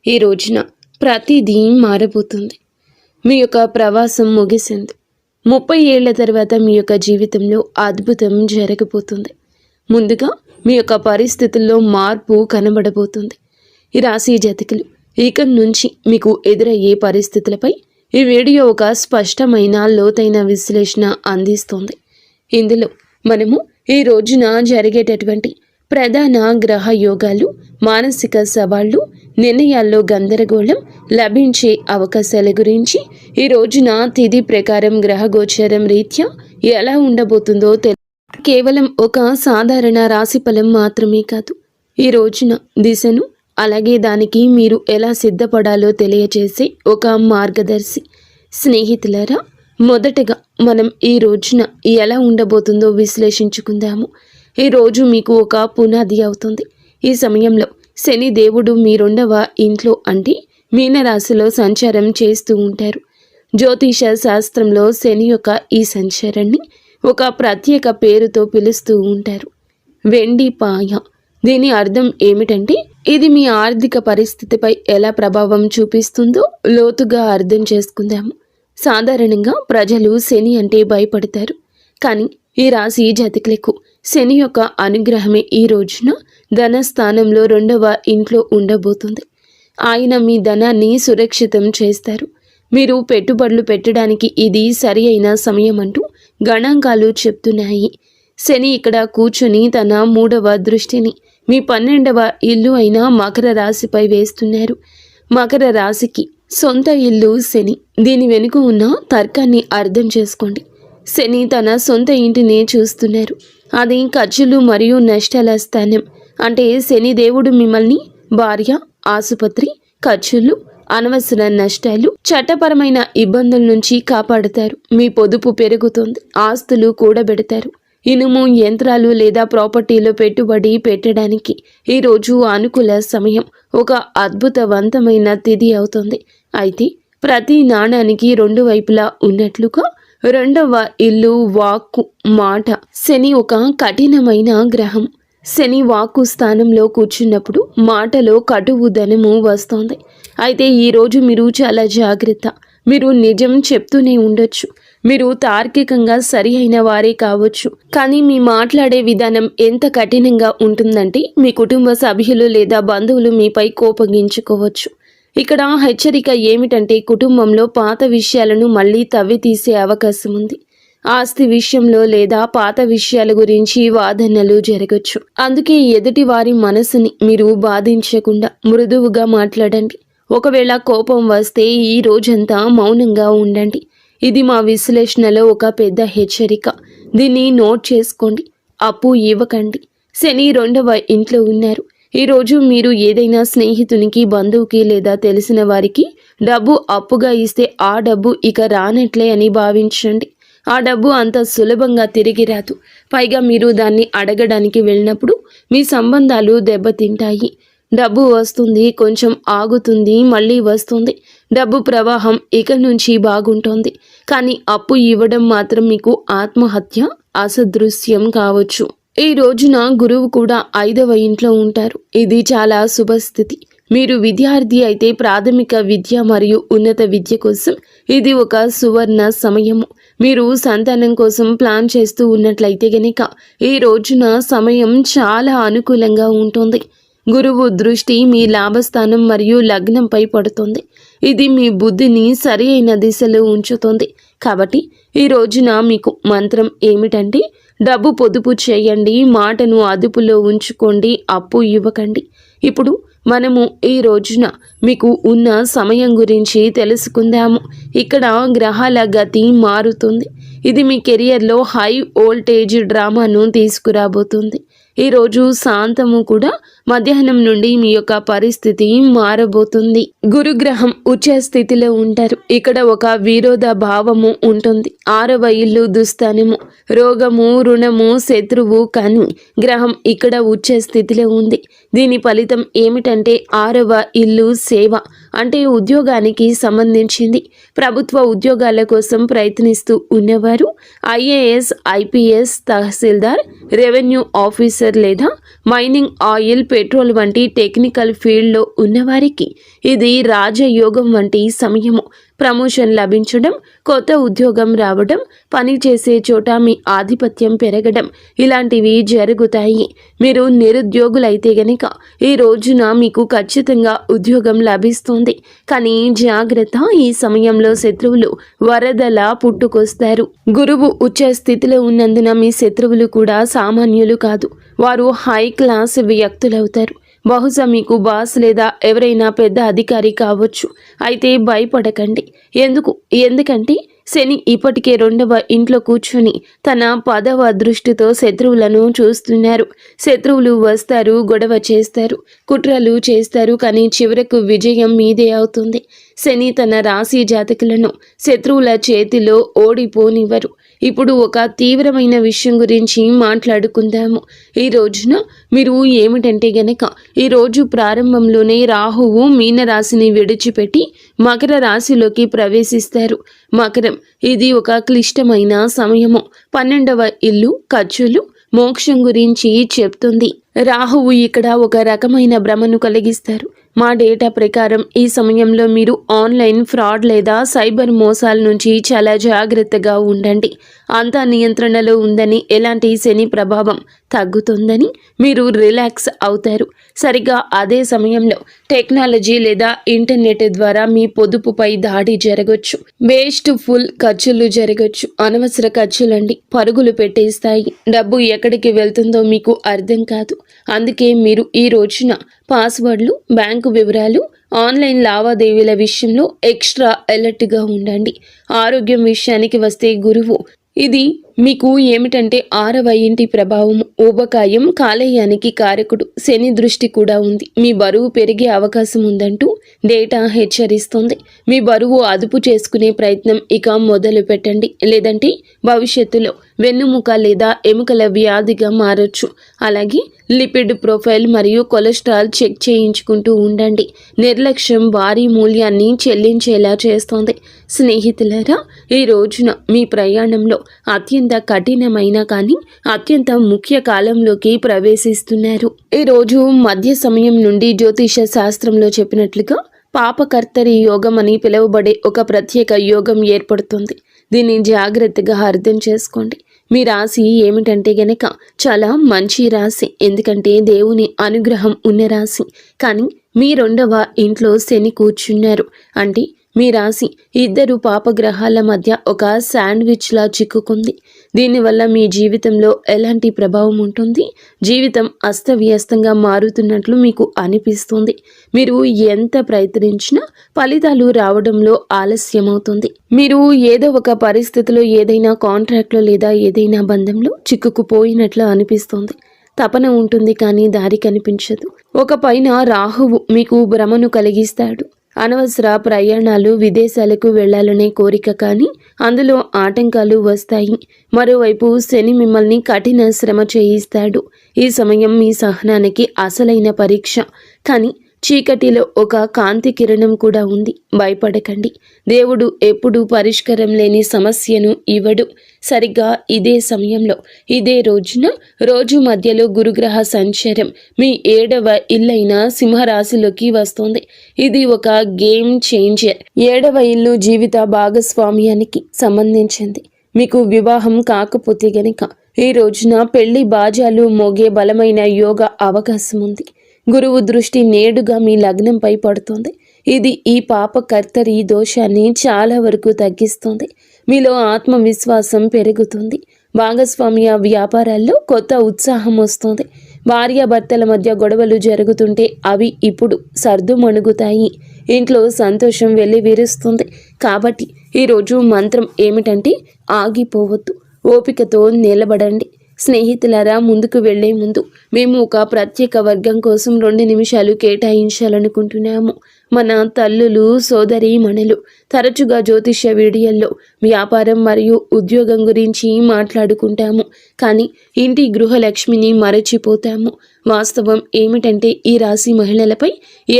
ఈ రోజున ప్రతిదీ మారబోతుంది. మీ యొక్క ప్రవాసం ముగిసింది. 30 ఏళ్ల తర్వాత మీ యొక్క జీవితంలో అద్భుతం జరగబోతుంది. ముందుగా మీ యొక్క పరిస్థితుల్లో మార్పు కనబడబోతుంది. ఈ రాశి జాతకులు ఇక నుంచి మీకు ఎదురయ్యే పరిస్థితులపై ఈ వీడియో ఒక స్పష్టమైన లోతైన విశ్లేషణ అందిస్తోంది. ఇందులో మనము ఈ రోజున జరిగేటటువంటి ప్రధాన గ్రహ యోగాలు, మానసిక సవాళ్లు, నిర్ణయాల్లో గందరగోళం, లభించే అవకాశాల గురించి, ఈ రోజున తిథి ప్రకారం గ్రహ గోచారం రీత్యా ఎలా ఉండబోతుందో కేవలం ఒక సాధారణ రాశిఫలం మాత్రమే కాదు, ఈ రోజున దిశను అలాగే దానికి మీరు ఎలా సిద్ధపడాలో తెలియజేసే ఒక మార్గదర్శి. స్నేహితులారా, మొదటగా మనం ఈ రోజున ఎలా ఉండబోతుందో విశ్లేషించుకుందాము. ఈ రోజు మీకు ఒక పునాది అవుతుంది. ఈ సమయంలో శని దేవుడు మీ 2వ ఇంట్లో అంటే మీనరాశిలో సంచారం చేస్తూ ఉంటారు. జ్యోతిష శాస్త్రంలో శని యొక్క ఈ సంచారాన్ని ఒక ప్రత్యేక పేరుతో పిలుస్తూ ఉంటారు, వెండి పాయ. దీని అర్థం ఏమిటంటే ఇది మీ ఆర్థిక పరిస్థితిపై ఎలా ప్రభావం చూపిస్తుందో లోతుగా అర్థం చేసుకుందాము. సాధారణంగా ప్రజలు శని అంటే భయపడతారు, కానీ ఈ రాశి జాతకులకు శని యొక్క అనుగ్రహమే ఈ రోజున ధనస్థానంలో 2వ ఇంట్లో ఉండబోతుంది. ఆయన మీ ధనాన్ని సురక్షితం చేస్తారు. మీరు పెట్టుబడులు పెట్టడానికి ఇది సరి అయిన సమయం అంటూ గణాంకాలు చెప్తున్నాయి. శని ఇక్కడ కూర్చొని తన 3వ దృష్టిని మీ 12వ ఇల్లు అయిన మకర రాశిపై వేస్తున్నారు. మకర రాశికి సొంత ఇల్లు శని. దీని వెనుక ఉన్న తర్కాన్ని అర్థం చేసుకోండి. శని తన సొంత ఇంటిని చూస్తున్నారు. అది ఖర్చులు మరియు నష్టాల స్థానం. అంటే శని దేవుడు మిమ్మల్ని భార్య, ఆసుపత్రి ఖర్చులు, అనవసర నష్టాలు, చట్టపరమైన ఇబ్బందుల నుంచి కాపాడుతారు. మీ పొదుపు పెరుగుతుంది. ఆస్తులు కూడబెడతారు. ఇనుము, యంత్రాలు లేదా ప్రాపర్టీలో పెట్టుబడి పెట్టడానికి ఈరోజు అనుకూల సమయం. ఒక అద్భుతవంతమైన తిథి అవుతుంది. అయితే ప్రతి నాణానికి 2 వైపులా ఉన్నట్లుగా 2వ ఇల్లు, వాక్కు, మాట. శని ఒక కఠినమైన గ్రహం. శని వాక్కు స్థానంలో కూర్చున్నప్పుడు మాటలో కటువు ధనము వస్తోంది. అయితే ఈరోజు మీరు చాలా జాగ్రత్త. మీరు నిజం చెప్తూనే ఉండొచ్చు. మీరు తార్కికంగా సరి అయిన వారే కావచ్చు, కానీ మీ మాట్లాడే విధానం ఎంత కఠినంగా ఉంటుందంటే మీ కుటుంబ సభ్యులు లేదా బంధువులు మీపై కోపగించుకోవచ్చు. ఇక్కడ హెచ్చరిక ఏమిటంటే కుటుంబంలో పాత విషయాలను మళ్ళీ తవ్వి తీసే అవకాశం ఉంది. ఆస్తి విషయంలో లేదా పాత విషయాల గురించి వాదనలు జరగచ్చు. అందుకే ఎదుటి వారి మనసుని మీరు బాధించకుండా మృదువుగా మాట్లాడండి. ఒకవేళ కోపం వస్తే ఈ రోజంతా మౌనంగా ఉండండి. ఇది మా విశ్లేషణలో ఒక పెద్ద హెచ్చరిక. దీన్ని నోట్ చేసుకోండి. అప్పు ఇవ్వకండి. శని 2వ ఇంట్లో ఉన్నారు. ఈరోజు మీరు ఏదైనా స్నేహితునికి, బంధువుకి లేదా తెలిసిన వారికి డబ్బు అప్పుగా ఇస్తే ఆ డబ్బు ఇక రానట్లే అని భావించండి. ఆ డబ్బు అంత సులభంగా తిరిగి రాదు. పైగా మీరు దాన్ని అడగడానికి వెళ్ళినప్పుడు మీ సంబంధాలు దెబ్బతింటాయి. డబ్బు వస్తుంది, కొంచెం ఆగుతుంది, మళ్ళీ వస్తుంది. డబ్బు ప్రవాహం ఇక నుంచి బాగుంటుంది. కానీ అప్పు ఇవ్వడం మాత్రం మీకు ఆత్మహత్య అసదృశ్యం కావచ్చు. ఈ రోజున గురువు కూడా 5వ ఇంట్లో ఉంటారు. ఇది చాలా శుభస్థితి. మీరు విద్యార్థి అయితే ప్రాథమిక విద్య మరియు ఉన్నత విద్య కోసం ఇది ఒక సువర్ణ సమయము. మీరు సంతానం కోసం ప్లాన్ చేస్తూ ఉన్నట్లయితే గనక ఈ రోజున సమయం చాలా అనుకూలంగా ఉంటుంది. గురువు దృష్టి మీ లాభస్థానం మరియు లగ్నంపై పడుతుంది. ఇది మీ బుద్ధిని సరి అయిన దిశలో ఉంచుతుంది. కాబట్టి ఈ రోజున మీకు మంత్రం ఏమిటంటే డబ్బు పొదుపు చేయండి, మాటను అదుపులో ఉంచుకోండి, అప్పు ఇవ్వకండి. ఇప్పుడు మనము ఈ రోజున మీకు ఉన్న సమయం గురించి తెలుసుకుందాము. ఇక్కడ గ్రహాల గతి మారుతుంది. ఇది మీ కెరియర్లో హై వోల్టేజ్ డ్రామాను తీసుకురాబోతుంది. ఈరోజు శాంతము కూడా మధ్యాహ్నం నుండి మీ యొక్క పరిస్థితి మారబోతుంది. గురుగ్రహం ఉచ్చ స్థితిలో ఉంటారు. ఇక్కడ ఒక విరోధ భావము ఉంటుంది. 6వ ఇల్లు దుస్థానము, రోగము, రుణము, శత్రువు. కానీ గ్రహం ఇక్కడ ఉచ్చ స్థితిలో ఉంది. దీని ఫలితం ఏమిటంటే 6వ ఇల్లు సేవ అంటే ఉద్యోగానికి సంబంధించింది. ప్రభుత్వ ఉద్యోగాల కోసం ప్రయత్నిస్తూ ఉన్నవారు ఐఏఎస్, ఐపీఎస్, తహసీల్దార్, రెవెన్యూ ఆఫీసర్ లేదా మైనింగ్, ఆయిల్, పెట్రోల్ వంటి టెక్నికల్ ఫీల్డ్లో ఉన్నవారికి ఇది రాజయోగం వంటి సమయము. ప్రమోషన్ లభించడం, కొత్త ఉద్యోగం రావడం, పని చేసే చోట మీ ఆధిపత్యం పెరగడం ఇలాంటివి జరుగుతాయి. మీరు నిరుద్యోగులైతే గనక ఈ రోజున మీకు ఖచ్చితంగా ఉద్యోగం లభిస్తుంది. కానీ జాగ్రత్త, ఈ సమయంలో శత్రువులు వరదలా పుట్టుకొస్తారు. గురువు ఉచ్చ స్థితిలో ఉన్నందున మీ శత్రువులు కూడా సామాన్యులు కాదు. వారు హై క్లాస్ వ్యక్తులవుతారు. బహుశా మీకు బాస్ లేదా ఎవరైనా పెద్ద అధికారి కావచ్చు. అయితే భయపడకండి. ఎందుకంటే శని ఇప్పటికే 2వ ఇంట్లో కూర్చొని తన 10వ దృష్టితో శత్రువులను చూస్తున్నారు. శత్రువులు వస్తారు, గొడవ చేస్తారు, కుట్రలు చేస్తారు, కానీ చివరకు విజయం మీదే అవుతుంది. శని తన రాశి జాతకులను శత్రువుల చేతిలో ఓడిపోనివ్వరు. ఇప్పుడు ఒక తీవ్రమైన విషయం గురించి మాట్లాడుకుందాము. ఈ రోజున మీరు ఏమిటంటే గనక ఈ రోజు ప్రారంభంలోనే రాహువు మీనరాశిని విడిచిపెట్టి మకర రాశిలోకి ప్రవేశిస్తారు. మకరం ఇది ఒక క్లిష్టమైన సమయము. 12వ ఇల్లు ఖర్చులు, మోక్షం గురించి చెప్తుంది. రాహువు ఇక్కడ ఒక రకమైన భ్రమను కలిగిస్తారు. మా డేటా ప్రకారం ఈ సమయంలో మీరు ఆన్లైన్ ఫ్రాడ్ లేదా సైబర్ మోసాల నుంచి చాలా జాగ్రత్తగా ఉండండి. అంతా నియంత్రణలో ఉందని, ఎలాంటి శని ప్రభావం తగ్గుతుందని మీరు రిలాక్స్ అవుతారు. సరిగ్గా అదే సమయంలో టెక్నాలజీ లేదా ఇంటర్నెట్ ద్వారా మీ పొదుపుపై దాడి జరగొచ్చు. వేస్ట్ ఫుల్ ఖర్చులు జరగొచ్చు. అనవసర ఖర్చులండి పరుగులు పెట్టేస్తాయి. డబ్బు ఎక్కడికి వెళ్తుందో మీకు అర్థం కాదు. అందుకే మీరు ఈ రోజున పాస్వర్డ్లు, బ్యాంకు వివరాలు, ఆన్లైన్ లావాదేవీల విషయంలో ఎక్స్ట్రా అలర్ట్గా ఉండండి. ఆరోగ్యం విషయానికి వస్తే గురువు ఇది మీకు ఏమిటంటే 6వ ఇంటి ప్రభావం. ఊబకాయం, కాలేయానికి కారకుడు. శని దృష్టి కూడా ఉంది. మీ బరువు పెరిగే అవకాశం ఉందంటూ డేటా హెచ్చరిస్తుంది. మీ బరువు అదుపు చేసుకునే ప్రయత్నం ఇక మొదలు పెట్టండి. లేదంటే భవిష్యత్తులో వెన్నుముక లేదా ఎముకల వ్యాధిగా మారొచ్చు. అలాగే లిపిడ్ ప్రొఫైల్ మరియు కొలెస్ట్రాల్ చెక్ చేయించుకుంటూ ఉండండి. నిర్లక్ష్యం భారీ మూల్యాన్ని చెల్లించేలా చేస్తోంది. స్నేహితులారా, ఈ రోజున మీ ప్రయాణంలో అత్యంత కఠినమైన కానీ అత్యంత ముఖ్య కాలంలోకి ప్రవేశిస్తున్నారు. ఈ రోజు మధ్య సమయం నుండి జ్యోతిష శాస్త్రంలో చెప్పినట్లుగా పాపకర్తరి యోగం అని పిలువబడే ఒక ప్రత్యేక యోగం ఏర్పడుతుంది. దీన్ని జాగ్రత్తగా అర్థం చేసుకోండి. మీ రాశి ఏమిటంటే గనక చాలా మంచి రాశి. ఎందుకంటే దేవుని అనుగ్రహం ఉన్న రాశి. కానీ మీ 2వ ఇంట్లో శని కూర్చున్నారు. అంటే మీ రాశి 2 పాపగ్రహాల మధ్య ఒక శాండ్విచ్లా చిక్కుకుంది. దీనివల్ల మీ జీవితంలో ఎలాంటి ప్రభావం ఉంటుంది? జీవితం అస్తవ్యస్తంగా మారుతున్నట్లు మీకు అనిపిస్తుంది. మీరు ఎంత ప్రయత్నించినా ఫలితాలు రావడంలో ఆలస్యమవుతుంది. మీరు ఏదో ఒక పరిస్థితిలో, ఏదైనా కాంట్రాక్ట్లో లేదా ఏదైనా బంధంలో చిక్కుకుపోయినట్లు అనిపిస్తుంది. తపన ఉంటుంది కానీ దారి కనిపించదు. ఒక పైన రాహువు మీకు భ్రమను కలిగిస్తాడు. అనవసర ప్రయాణాలు, విదేశాలకు వెళ్లాలనే కోరిక కానీ అందులో ఆటంకాలు వస్తాయి. మరోవైపు శని మిమ్మల్ని కఠిన శ్రమ చేయిస్తాడు. ఈ సమయం మీ సహనానికి అసలైన పరీక్ష. కానీ చీకటిలో ఒక కాంతి కిరణం కూడా ఉంది. భయపడకండి. దేవుడు ఎప్పుడూ పరిష్కారం లేని సమస్యను ఇవ్వడు. సరిగ్గా ఇదే సమయంలో, ఇదే రోజున, రోజు మధ్యలో గురుగ్రహ సంచారం మీ 7వ ఇల్లైన సింహరాశిలోకి వస్తుంది. ఇది ఒక గేమ్ చేంజర్. 7వ ఇల్లు జీవిత భాగస్వామ్యానికి సంబంధించింది. మీకు వివాహం కాకపోతే గనక ఈ రోజున పెళ్లి బాజాలు మోగే బలమైన యోగ అవకాశం ఉంది. గురువు దృష్టి నేడుగా మీ లగ్నంపై పడుతుంది. ఇది ఈ పాపకర్తరి దోషాన్ని చాలా వరకు తగ్గిస్తుంది. మీలో ఆత్మవిశ్వాసం పెరుగుతుంది. భాగస్వామ్య వ్యాపారాల్లో కొత్త ఉత్సాహం వస్తుంది. భార్యాభర్తల మధ్య గొడవలు జరుగుతుంటే అవి ఇప్పుడు సర్దుమణుగుతాయి. ఇంట్లో సంతోషం వెల్లివిరుస్తుంది. కాబట్టి ఈరోజు మంత్రం ఏమిటంటే ఆగిపోవద్దు. ఓపికతో నిలబడండి. స్నేహితులారా, ముందుకు వెళ్లే ముందు మేము ఒక ప్రత్యేక వర్గం కోసం 2 నిమిషాలు కేటాయించాలనుకుంటున్నాము. మన తల్లులు, సోదరీమణులు తరచుగా జ్యోతిష్య వీడియోల్లో వ్యాపారం మరియు ఉద్యోగం గురించి మాట్లాడుకుంటాము. కానీ ఇంటి గృహలక్ష్మిని మరచిపోతాము. వాస్తవం ఏమిటంటే ఈ రాశి మహిళలపై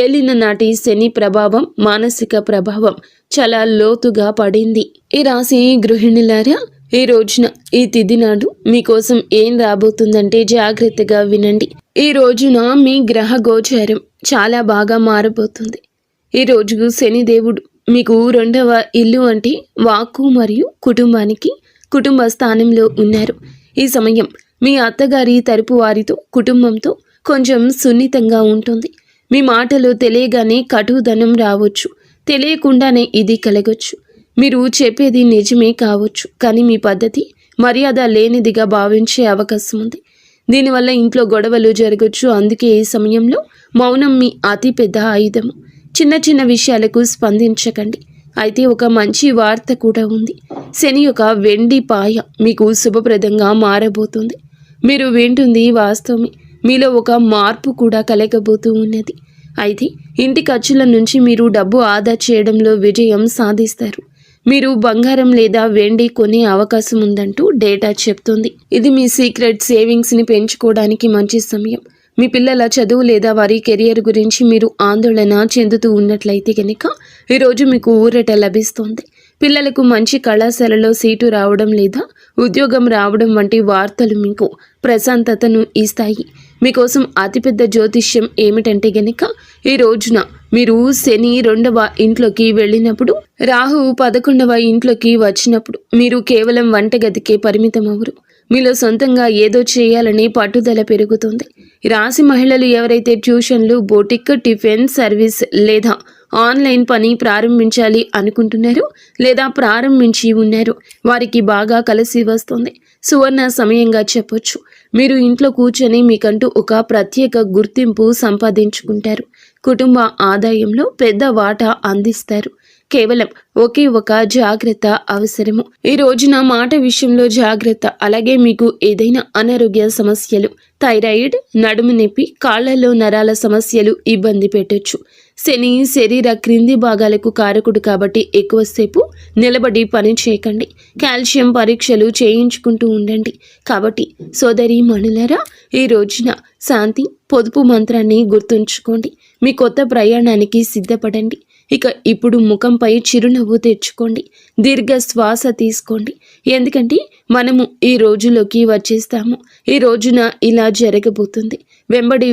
ఏలిన నాటి శని ప్రభావం, మానసిక ప్రభావం చాలా లోతుగా పడింది. ఈ రాశి గృహిణులారా, ఈ రోజున ఈ తిథి నాడు మీకోసం ఏం రాబోతుందంటే జాగ్రత్తగా వినండి. ఈ రోజున మీ గ్రహ గోచారం చాలా బాగా మారబోతుంది. ఈ రోజు శనిదేవుడు మీకు 2వ ఇల్లు అంటే వాక్కు మరియు కుటుంబానికి కుటుంబ స్థానంలో ఉన్నారు. ఈ సమయం మీ అత్తగారి తరపు వారితో, కుటుంబంతో కొంచెం సున్నితంగా ఉంటుంది. మీ మాటలు తెలియగానే కటుదనం రావచ్చు, తెలియకుండానే ఇది కలగొచ్చు. మీరు చెప్పేది నిజమే కావచ్చు, కానీ మీ పద్ధతి మర్యాద లేనిదిగా భావించే అవకాశం ఉంది. దీనివల్ల ఇంట్లో గొడవలు జరగచ్చు. అందుకే ఈ సమయంలో మౌనం మీ అతిపెద్ద ఆయుధము. చిన్న చిన్న విషయాలకు స్పందించకండి. అయితే ఒక మంచి వార్త కూడా ఉంది. శని యొక్క వెండి పాయ మీకు శుభప్రదంగా మారబోతుంది. మీరు వింటుంది వాస్తవమే. మీలో ఒక మార్పు కూడా కలగబోతూ ఉన్నది. అయితే ఇంటి ఖర్చుల నుంచి మీరు డబ్బు ఆదా చేయడంలో విజయం సాధిస్తారు. మీరు బంగారం లేదా వెండి కొనే అవకాశం ఉందంటూ డేటా చెప్తుంది. ఇది మీ సీక్రెట్ సేవింగ్స్ని పెంచుకోవడానికి మంచి సమయం. మీ పిల్లల చదువు లేదా వారి కెరియర్ గురించి మీరు ఆందోళన చెందుతూ ఉన్నట్లయితే కనుక ఈరోజు మీకు ఊరట లభిస్తుంది. పిల్లలకు మంచి కళాశాలలో సీటు రావడం లేదా ఉద్యోగం రావడం వంటి వార్తలు మీకు ప్రశాంతతను ఇస్తాయి. మీకోసం అతిపెద్ద జ్యోతిష్యం ఏమిటంటే గనక ఈ రోజున మీరు శని 2వ ఇంట్లోకి వెళ్ళినప్పుడు, రాహు 11వ ఇంట్లోకి వచ్చినప్పుడు మీరు కేవలం వంటగదికే పరిమితం అవ్వరు. మీలో సొంతంగా ఏదో చేయాలని పట్టుదల పెరుగుతుంది. రాశి మహిళలు ఎవరైతే ట్యూషన్లు, బొటిక్, టిఫిన్ సర్వీస్ లేదా ఆన్లైన్ పని ప్రారంభించాలి అనుకుంటున్నారో లేదా ప్రారంభించి ఉన్నారో వారికి బాగా కలిసి వస్తుంది. సువర్ణ సమయంగా చెప్పొచ్చు. మీరు ఇంట్లో కూర్చొని మీకంటూ ఒక ప్రత్యేక గుర్తింపు సంపాదించుకుంటారు. కుటుంబ ఆదాయంలో పెద్ద వాటా అందిస్తారు. కేవలం ఒకే ఒక జాగ్రత్త అవసరము. ఈ రోజున మాట విషయంలో జాగ్రత్త. అలాగే మీకు ఏదైనా అనారోగ్య సమస్యలు, థైరాయిడ్, నడుము నొప్పి, కాళ్లలో నరాల సమస్యలు ఇబ్బంది పెట్టొచ్చు. శని శరీర క్రింది భాగాలకు కారకుడు కాబట్టి ఎక్కువసేపు నిలబడి పని చేయకండి. కాల్షియం పరీక్షలు చేయించుకుంటూ ఉండండి. కాబట్టి సోదరి మణులరా, ఈ రోజున శాంతి, పొదుపు మంత్రాన్ని గుర్తుంచుకోండి. మీ కొత్త ప్రయాణానికి సిద్ధపడండి. ఇక ఇప్పుడు ముఖంపై చిరునవ్వు తెచ్చుకోండి. దీర్ఘ శ్వాస తీసుకోండి. ఎందుకంటే మనము ఈ రోజులోకి వచ్చేస్తాము. ఈ రోజున ఇలా జరగబోతుంది.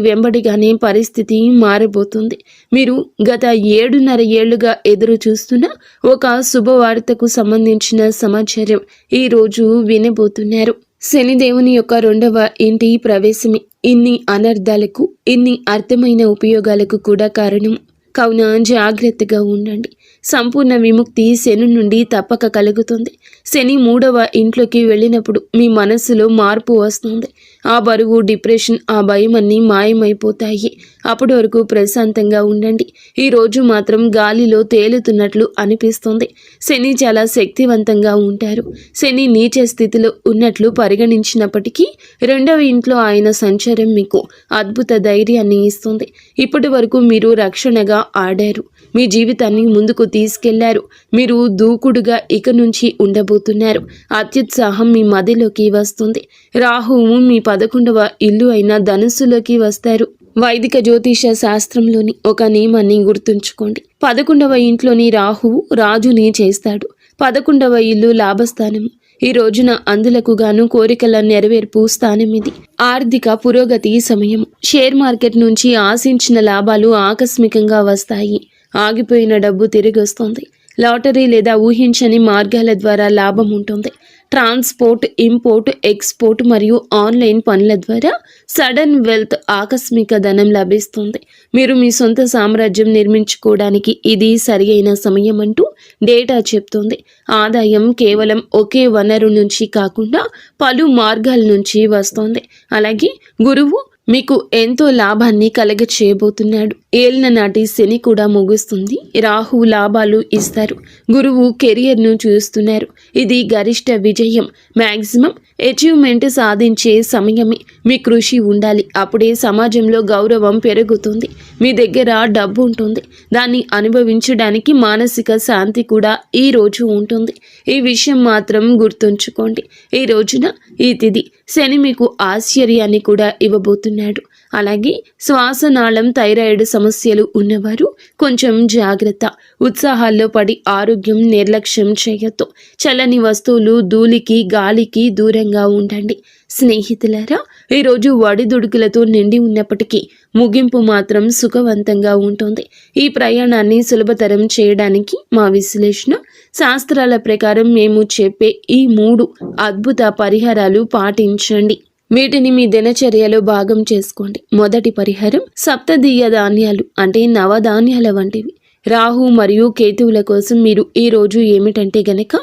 వెంబడిగానే పరిస్థితి మారబోతుంది. మీరు గత 7.5 ఏళ్లుగా ఎదురు చూస్తున్న ఒక శుభవార్తకు సంబంధించిన సమాచారం ఈ రోజు వినబోతున్నారు. శనిదేవుని యొక్క 2వ ఇంటి ప్రవేశమే ఇన్ని అనర్థాలకు, ఇన్ని అర్థమైన ఉపయోగాలకు కూడా కారణం. కావున జాగ్రత్తగా ఉండండి. సంపూర్ణ విముక్తి శని నుండి తప్పక కలుగుతుంది. శని 3వ ఇంట్లోకి వెళ్ళినప్పుడు మీ మనస్సులో మార్పు వస్తుంది. ఆ బరువు, డిప్రెషన్, ఆ భయం అన్నీ మాయమైపోతాయి. అప్పటి వరకు ప్రశాంతంగా ఉండండి. ఈ రోజు మాత్రం గాలిలో తేలుతున్నట్లు అనిపిస్తుంది. శని చాలా శక్తివంతంగా ఉంటారు. శని నీచ స్థితిలో ఉన్నట్లు పరిగణించినప్పటికీ 2వ ఇంట్లో ఆయన సంచారం మీకు అద్భుత ధైర్యాన్ని ఇస్తుంది. ఇప్పటి వరకు మీరు రక్షణగా ఆడారు. మీ జీవితాన్ని ముందుకు తీసుకెళ్లారు. మీరు దూకుడుగా ఇక నుంచి ఉండబోతున్నారు. అత్యుత్సాహం మీ మదిలోకి వస్తుంది. రాహువు మీ 11వ ఇల్లు అయిన ధనుస్సులోకి వస్తారు. వైదిక జ్యోతిష శాస్త్రంలోని ఒక నియమాన్ని గుర్తుంచుకోండి. 11వ ఇంట్లోని రాహువు రాజుని చేస్తాడు. 11వ ఇల్లు లాభస్థానము. ఈ రోజున అందులకు గాను కోరికల నెరవేర్పు స్థానం ఇది. ఆర్థిక పురోగతి సమయం. షేర్ మార్కెట్ నుంచి ఆశించిన లాభాలు ఆకస్మికంగా వస్తాయి. ఆగిపోయిన డబ్బు తిరిగి వస్తుంది. లాటరీ లేదా ఊహించని మార్గాల ద్వారా లాభం ఉంటుంది. ట్రాన్స్పోర్ట్, ఇంపోర్ట్, ఎక్స్పోర్ట్ మరియు ఆన్లైన్ పనుల ద్వారా సడన్ వెల్త్, ఆకస్మిక ధనం లభిస్తుంది. మీరు మీ సొంత సామ్రాజ్యం నిర్మించుకోవడానికి ఇది సరి అయిన సమయం అంటూ డేటా చెప్తుంది. ఆదాయం కేవలం ఒకే వనరు నుంచి కాకుండా పలు మార్గాల నుంచి వస్తుంది. అలాగే గురువు మీకు ఎంతో లాభాన్ని కలగ చేయబోతున్నాడు. ఏలిన నాటి శని కూడా ముగుస్తుంది. రాహు లాభాలు ఇస్తారు. గురువు కెరియర్ను చూస్తున్నారు. ఇది గరిష్ట విజయం. మ్యాక్సిమం అచీవ్మెంట్ సాధించే సమయమే. మీ కృషి ఉండాలి, అప్పుడే సమాజంలో గౌరవం పెరుగుతుంది. మీ దగ్గర డబ్బు ఉంటుంది, దాన్ని అనుభవించడానికి మానసిక శాంతి కూడా ఈ రోజు ఉంటుంది. ఈ విషయం మాత్రం గుర్తుంచుకోండి. ఈ రోజున ఈ తిథి శని మీకు ఆశ్చర్యాన్ని కూడా ఇవ్వబోతున్నాడు. అలాగే శ్వాసనాళం థైరాయిడ్ సమస్యలు ఉన్నవారు కొంచెం జాగ్రత్త. ఉత్సాహాల్లో పడి ఆరోగ్యం నిర్లక్ష్యం చేయొద్దు. చల్లని వస్తువులు, ధూళికి గాలికి దూరంగా ఉండండి. స్నేహితులారా, ఈరోజు ఒడిదుడుకులతో నిండి ఉన్నప్పటికీ ముగింపు మాత్రం సుఖవంతంగా ఉంటుంది. ఈ ప్రయాణాన్ని సులభతరం చేయడానికి మా విశ్లేషణ శాస్త్రాల ప్రకారం మేము చెప్పే ఈ 3 అద్భుత పరిహారాలు పాటించండి. వీటిని మీ దినచర్యలో భాగం చేసుకోండి. మొదటి పరిహారం సప్తదీయ ధాన్యాలు అంటే నవధాన్యాల వంటివి. రాహు మరియు కేతువుల కోసం మీరు ఈ రోజు ఏమిటంటే గనక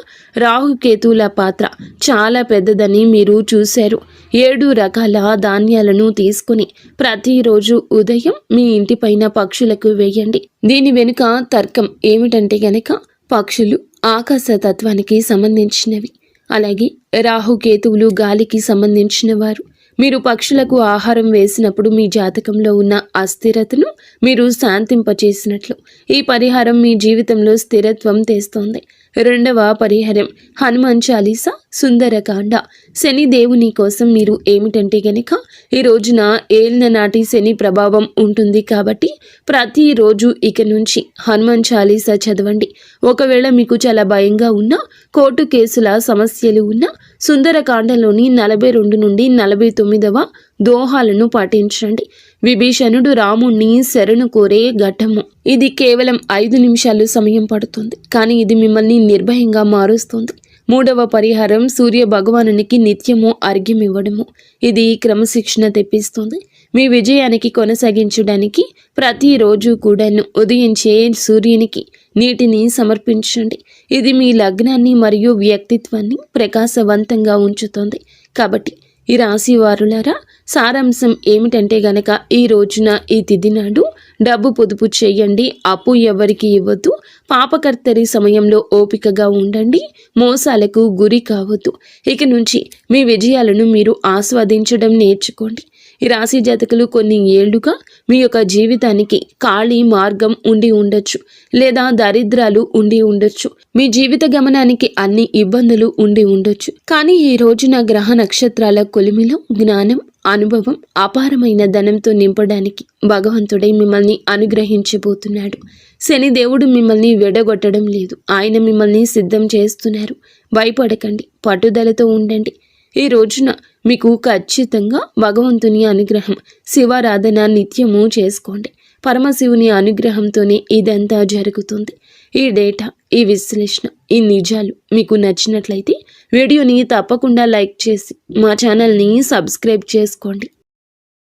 రాహు కేతువుల పాత్ర చాలా పెద్దదని మీరు చూశారు. 7 రకాల ధాన్యాలను తీసుకుని ప్రతిరోజు ఉదయం మీ ఇంటిపైన పక్షులకు వేయండి. దీని వెనుక తర్కం ఏమిటంటే గనక పక్షులు ఆకాశ తత్వానికి సంబంధించినవి. అలాగే రాహుకేతువులు గాలికి సంబంధించిన వారు. మీరు పక్షులకు ఆహారం వేసినప్పుడు మీ జాతకంలో ఉన్న అస్థిరతను మీరు శాంతింపచేసినట్లు. ఈ పరిహారం మీ జీవితంలో స్థిరత్వం తెస్తోంది. రెండవ పరిహారం హనుమాన్ చాలీసా, సుందరకాండ. శని దేవుని కోసం మీరు ఏమిటంటే గనక ఈ రోజున ఏలిన నాటి శని ప్రభావం ఉంటుంది కాబట్టి ప్రతిరోజు ఇక నుంచి హనుమాన్ చాలీసా చదవండి. ఒకవేళ మీకు చాలా భయంగా ఉన్నా, కోర్టు కేసుల సమస్యలు ఉన్నా సుందరకాండలోని 42 నుండి 49వ దోహాలను పాటించండి. విభీషణుడు రాముణ్ణి శరణు కోరే ఘట్టము. ఇది కేవలం 5 నిమిషాలు సమయం పడుతుంది, కానీ ఇది మిమ్మల్ని నిర్భయంగా మారుస్తుంది. మూడవ పరిహారం సూర్య భగవానునికి నిత్యము అర్ఘ్యం ఇవ్వడము. ఇది క్రమశిక్షణ తెప్పిస్తుంది. మీ విజయానికి కొనసాగించడానికి ప్రతిరోజు కూడాను ఉదయించే సూర్యునికి నీటిని సమర్పించండి. ఇది మీ లగ్నాన్ని మరియు వ్యక్తిత్వాన్ని ప్రకాశవంతంగా ఉంచుతుంది. కాబట్టి ఈ రాశి వారులారా, సారాంశం ఏమిటంటే గనక ఈ రోజున ఈ తిథి నాడు డబ్బు పొదుపు చేయండి. అప్పు ఎవరికి ఇవ్వద్దు. పాపకర్తరి సమయంలో ఓపికగా ఉండండి. మోసాలకు గురి కావద్దు. ఇక నుంచి మీ విజయాలను మీరు ఆస్వాదించడం నేర్చుకోండి. ఈ రాశి జాతకులు కొన్ని ఏళ్లుగా మీ యొక్క జీవితానికి ఖాళీ మార్గం ఉండి ఉండొచ్చు, లేదా దరిద్రాలు ఉండి ఉండొచ్చు. మీ జీవిత గమనానికి అన్ని ఇబ్బందులు ఉండి ఉండొచ్చు. కానీ ఈ రోజున గ్రహ నక్షత్రాల కొలిమిలో జ్ఞానం, అనుభవం, అపారమైన ధనంతో నింపడానికి భగవంతుడే మిమ్మల్ని అనుగ్రహించబోతున్నాడు. శని దేవుడు మిమ్మల్ని విడగొట్టడం లేదు, ఆయన మిమ్మల్ని సిద్ధం చేస్తున్నారు. భయపడకండి, పట్టుదలతో ఉండండి. ఈ రోజున మీకు ఖచ్చితంగా భగవంతుని అనుగ్రహం, శివారాధన నిత్యము చేసుకోండి. పరమశివుని అనుగ్రహంతోనే ఇదంతా జరుగుతుంది. ఈ డేటా, ఈ విశ్లేషణ, ఈ నిజాలు మీకు నచ్చినట్లయితే వీడియోని తప్పకుండా లైక్ చేసి మా ఛానల్ని సబ్స్క్రైబ్ చేసుకోండి.